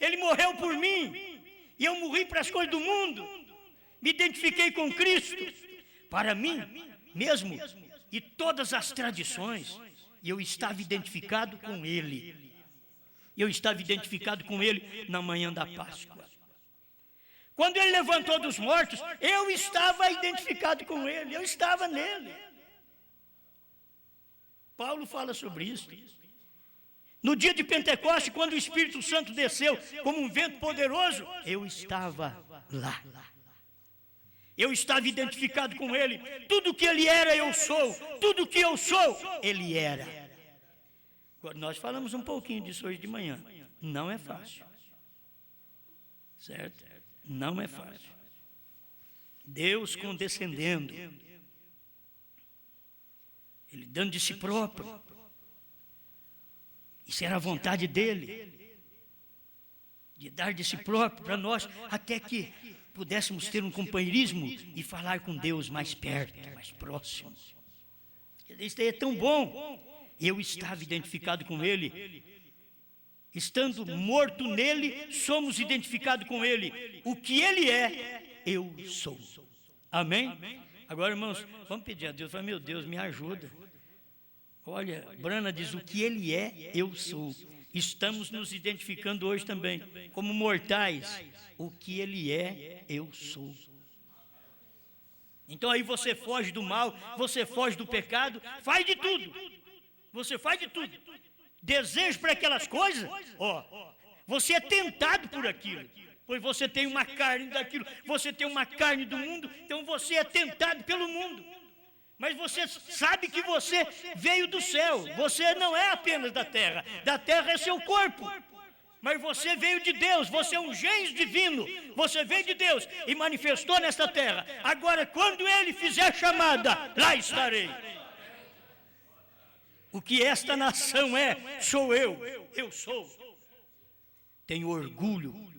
Ele morreu por mim. E eu morri para as coisas do mundo. Me identifiquei com Cristo. Para mim mesmo. E todas as tradições. E eu estava identificado com ele. Eu estava identificado com ele na manhã da Páscoa. Quando ele levantou dos mortos, eu estava identificado com ele. Eu estava nele. Paulo fala sobre isso. No dia de Pentecostes, quando o Espírito Santo desceu como um vento poderoso, eu estava lá. Eu estava identificado com ele. Tudo que ele era, eu sou. Tudo que eu sou, ele era. Agora, nós falamos um pouquinho disso hoje de manhã. Não é fácil. Certo? Não é fácil. Deus condescendendo. Ele dando de si próprio. Isso era a vontade dele. De dar de si próprio para nós, até que pudéssemos ter um companheirismo e falar com Deus mais perto, mais próximo. Isso é tão bom. Eu estava identificado com ele. Estando morto nele, somos identificados com ele. O que ele é, eu sou. Amém? Agora, irmãos, vamos pedir a Deus. Fala, meu Deus, me ajuda. Olha, Brana diz, o que ele é, eu sou. Estamos nos identificando hoje também, como mortais. O que ele é, eu sou. Então aí você foge do mal, você foge do pecado, faz de tudo. Você faz de tudo. Desejo para aquelas coisas, você é tentado por aquilo. Pois você tem uma carne daquilo, você tem uma carne do mundo, então você é tentado pelo mundo. Mas você sabe que você veio do céu, você não é apenas da terra é seu corpo. Mas você veio de Deus, você é um gênio divino, você veio de Deus e manifestou nesta terra. Agora, quando ele fizer chamada, lá estarei. O que esta nação é, sou eu sou. Tenho orgulho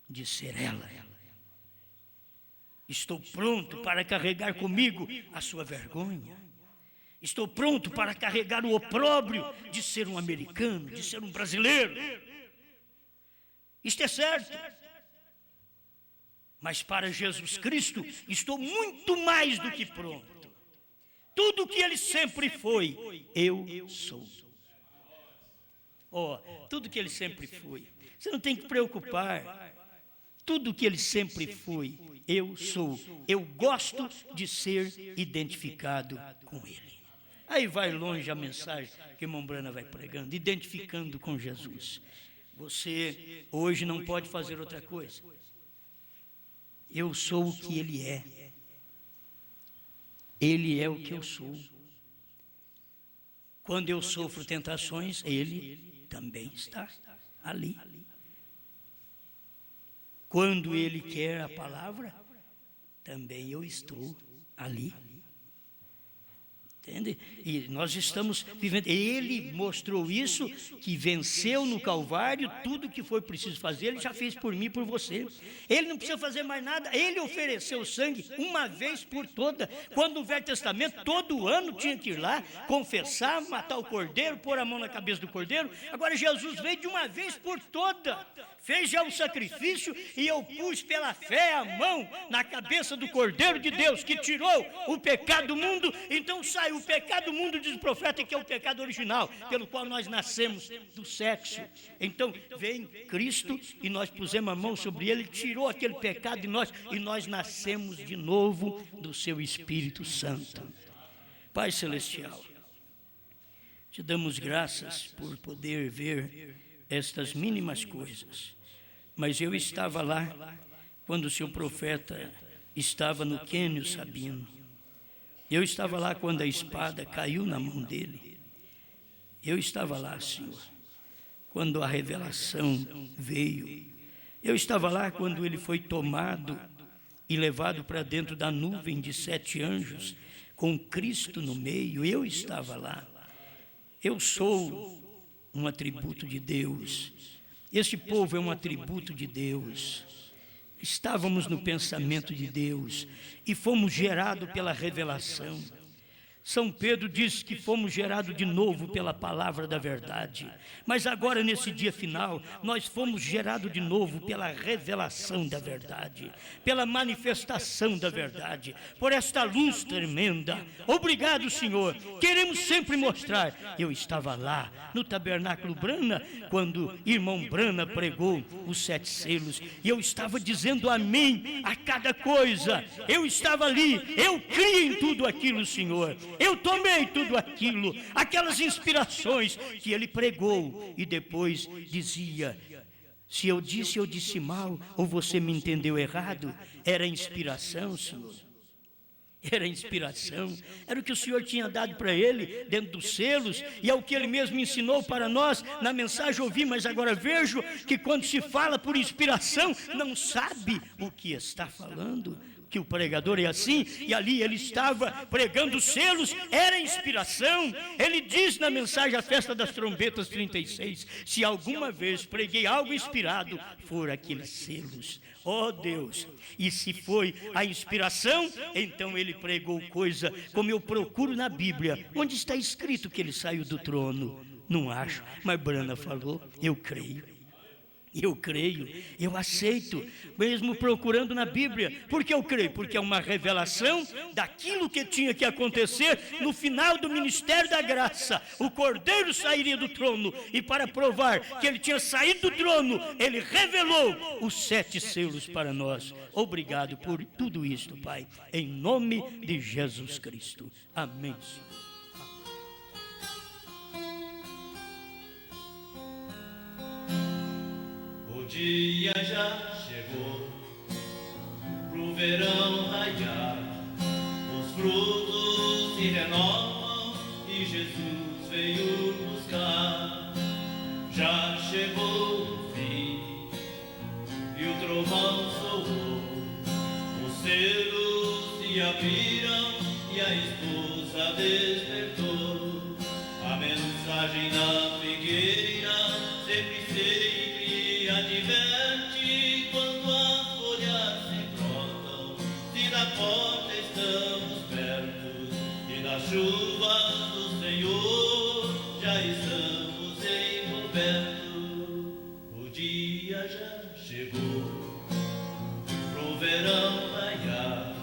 de ser ela. Estou pronto para carregar comigo a sua vergonha. Estou pronto para carregar o opróbrio de ser um americano, de ser um brasileiro. Isto é certo. Mas para Jesus Cristo, estou muito mais do que pronto. Tudo o que ele sempre foi, eu sou. Tudo que ele sempre foi. Você não tem que preocupar. Tudo que ele sempre foi, eu sou. Eu gosto de ser identificado com ele. Aí vai longe a mensagem que o irmão Brana vai pregando, identificando com Jesus. Você hoje não pode fazer outra coisa. Eu sou o que ele é. Ele é o que eu sou. Quando eu sofro tentações, ele também está ali. Quando ele quer a palavra, também eu estou ali. Entende? E nós estamos vivendo. Ele mostrou isso, que venceu no Calvário tudo o que foi preciso fazer. Ele já fez por mim e por você. Ele não precisa fazer mais nada. Ele ofereceu sangue uma vez por toda. Quando no Velho Testamento, todo ano tinha que ir lá, confessar, matar o cordeiro, pôr a mão na cabeça do cordeiro. Agora Jesus veio de uma vez por toda. Fez já o sacrifício e eu pus pela fé a mão na cabeça do Cordeiro de Deus, que tirou o pecado do mundo. Então saiu o pecado do mundo, diz o profeta, que é o pecado original, pelo qual nós nascemos do sexo. Então vem Cristo e nós pusemos a mão sobre ele, tirou aquele pecado de nós e nós nascemos de novo do seu Espírito Santo. Pai Celestial, te damos graças por poder ver estas mínimas coisas, mas eu estava lá quando o seu profeta estava no Quênio Sabino. Eu estava lá quando a espada caiu na mão dele. Eu estava lá, Senhor, quando a revelação veio. Eu estava lá quando ele foi tomado e levado para dentro da nuvem de 7 anjos, com Cristo no meio. Eu estava lá. Eu sou um atributo de Deus. Este povo é um atributo de Deus. Estávamos no pensamento de Deus e fomos gerados pela revelação. São Pedro diz que fomos gerados de novo pela palavra da verdade. Mas agora, nesse dia final, nós fomos gerados de novo pela revelação da verdade, pela manifestação da verdade, por esta luz tremenda. Obrigado, Senhor. Queremos sempre mostrar. Eu estava lá no tabernáculo Brana, quando irmão Brana pregou os 7 selos, e eu estava dizendo amém a cada coisa. Eu estava ali, eu criei em tudo aquilo, Senhor. Eu tomei tudo aquilo, aquelas inspirações que ele pregou, e depois dizia: se eu disse mal, ou você me entendeu errado, era inspiração, Senhor. Era inspiração, era o que o Senhor tinha dado para ele dentro dos selos, e é o que ele mesmo ensinou para nós. Na mensagem ouvi, mas agora vejo que quando se fala por inspiração, não sabe o que está falando. Que o pregador é assim, e ali ele estava pregando os selos, era inspiração. Ele diz na mensagem A Festa das Trombetas 36, se alguma vez preguei algo inspirado, foram aqueles selos. Oh Deus, e se foi a inspiração, então ele pregou coisa como eu procuro na Bíblia, onde está escrito que ele saiu do trono. Não acho, mas Brana falou, eu creio. Eu creio, eu aceito, mesmo procurando na Bíblia. Por que eu creio? Porque é uma revelação daquilo que tinha que acontecer no final do ministério da graça. O Cordeiro sairia do trono, e para provar que ele tinha saído do trono, ele revelou os 7 selos para nós. Obrigado por tudo isto, Pai, em nome de Jesus Cristo. Amém, Senhor. O dia já chegou pro verão raiar, os frutos se renovam e Jesus veio buscar. Já chegou o fim e o trovão soou, os selos se abriram e a esposa despertou. A mensagem da figueira sempre se adverte quando as folhas se brotam, se da porta estamos perto e das chuvas do Senhor já estamos envolvendo. O dia já chegou pro verão raiar,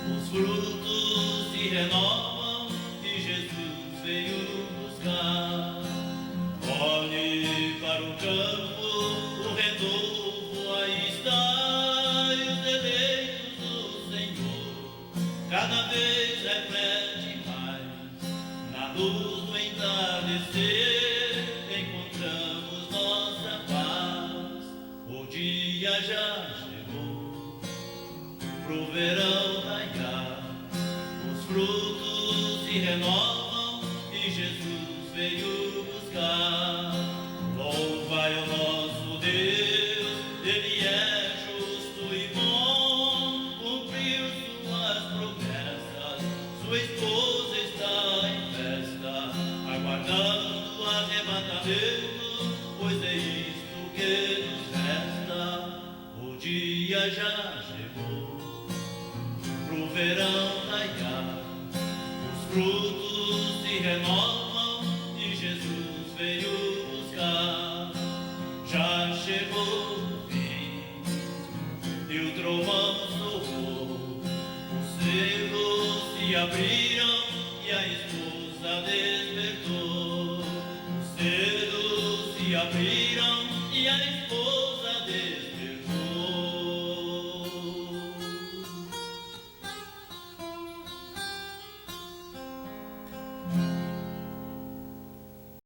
os frutos se renovam e Jesus veio buscar. Olhe para o campo, o renovo aí está, e os eleitos do Senhor cada vez reflete mais. Na luz do entardecer encontramos nossa paz. O dia já chegou pro verão raiar, os frutos se renovam e Jesus veio buscar. Louvai o nosso Deus, Ele é justo e bom, cumpriu suas promessas, sua esposa está em festa, aguardando o arrebatamento, pois é isto que nos resta. O dia já chegou pro verão raiar, os frutos se renovam e Jesus veio buscar. Já chegou o fim e o trovão soou, os selos se abriram e a esposa despertou. Os dedos se abriram e a esposa despertou.